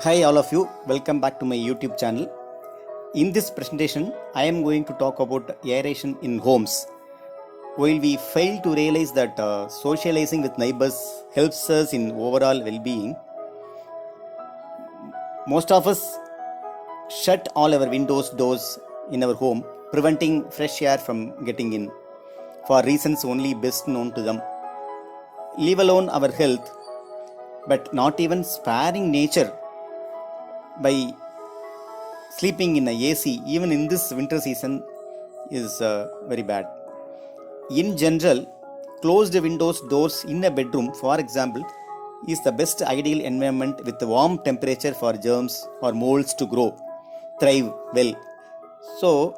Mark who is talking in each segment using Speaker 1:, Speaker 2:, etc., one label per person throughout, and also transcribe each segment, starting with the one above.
Speaker 1: Hi all of you, welcome back to my YouTube channel. In this presentation, I am going to talk about aeration in homes. While we fail to realize that socializing with neighbors helps us in overall well-being, most of us shut all our doors in our home, preventing fresh air from getting in for reasons only best known to them. Leave alone our health, but not even sparing nature by sleeping in a AC, even in this winter season, is very bad. In general, closed doors in a bedroom, for example, is the best ideal environment with warm temperature for germs or molds to grow, thrive well. So,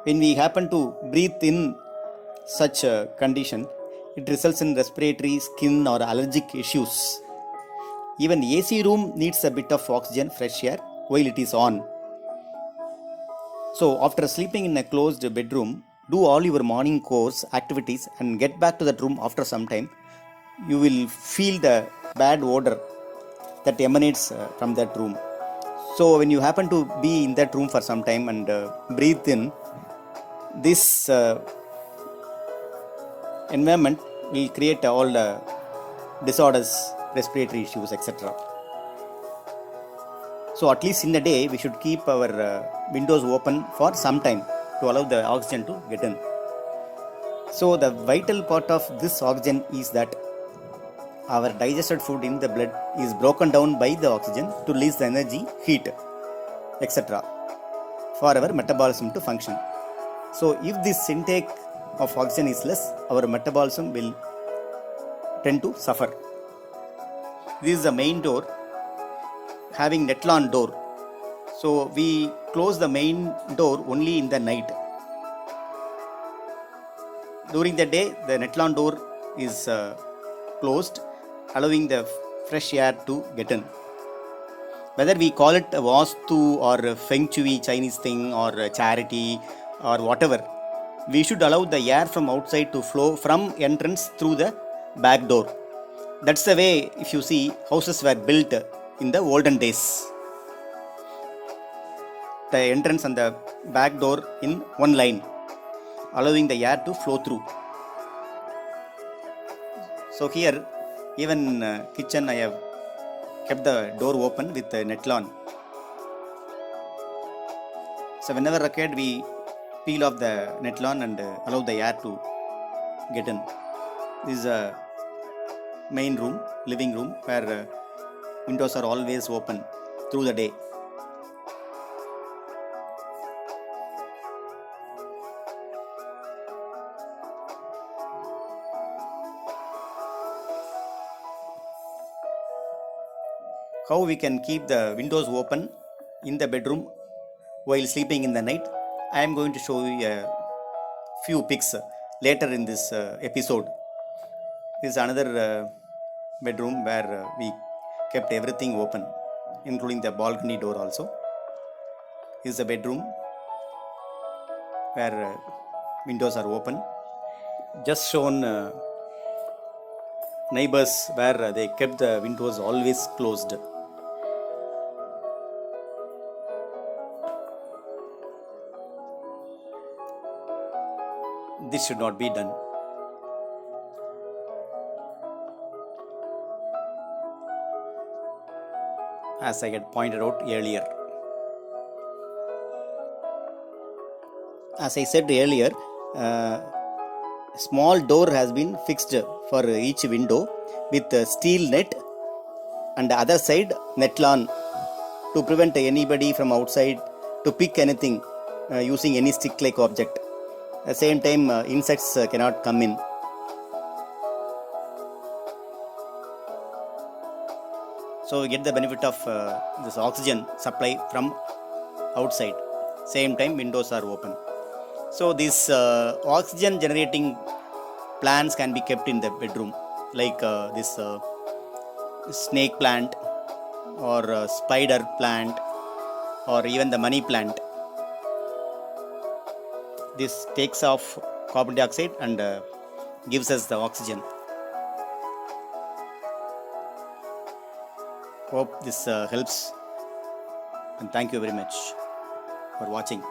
Speaker 1: when we happen to breathe in such a condition, it results in respiratory, skin, or allergic issues. Even AC room needs a bit of oxygen, fresh air while it is on. So, after sleeping in a closed bedroom, do all your morning course activities and get back to that room after some time. You will feel the bad odor that emanates from that room. So, when you happen to be in that room for some time and breathe in, this environment will create all the disorders, respiratory issues, etc. So at least in a day, we should keep our windows open for some time to allow the oxygen to get in. So the vital part of this oxygen is that our digested food in the blood is broken down by the oxygen to release the energy, heat, etc. for our metabolism to function. So if this intake of oxygen is less, our metabolism will tend to suffer. This is the main door having Netlan door. So we close the main door only in the night. During the day, the Netlan door is closed, allowing the fresh air to get in. Whether we call it a Vastu or a Feng Shui Chinese thing or a charity or whatever, we should allow the air from outside to flow from entrance through the back door. That's the way, if you see, houses were built in the olden days. The entrance and the back door in one line, allowing the air to flow through. So here, even kitchen, I have kept the door open with Netlan. So whenever required, we peel off the Netlan and allow the air to get in. This is a main room, living room, where windows are always open through the day. How we can keep the windows open in the bedroom while sleeping in the night, I am going to show you a few pics later in this episode. This is another bedroom where we kept everything open, including the balcony door also. This is a bedroom where windows are open. Just shown neighbors where they kept the windows always closed. This should not be done. As I had pointed out earlier. As I said earlier, small door has been fixed for each window with a steel net and the other side Netlan to prevent anybody from outside to pick anything using any stick-like object. At the same time, insects cannot come in. So we get the benefit of this oxygen supply from outside. Same time, windows are open. So these oxygen generating plants can be kept in the bedroom, like this snake plant or spider plant or even the money plant. This takes off carbon dioxide and gives us the oxygen. Hope this helps and thank you very much for watching.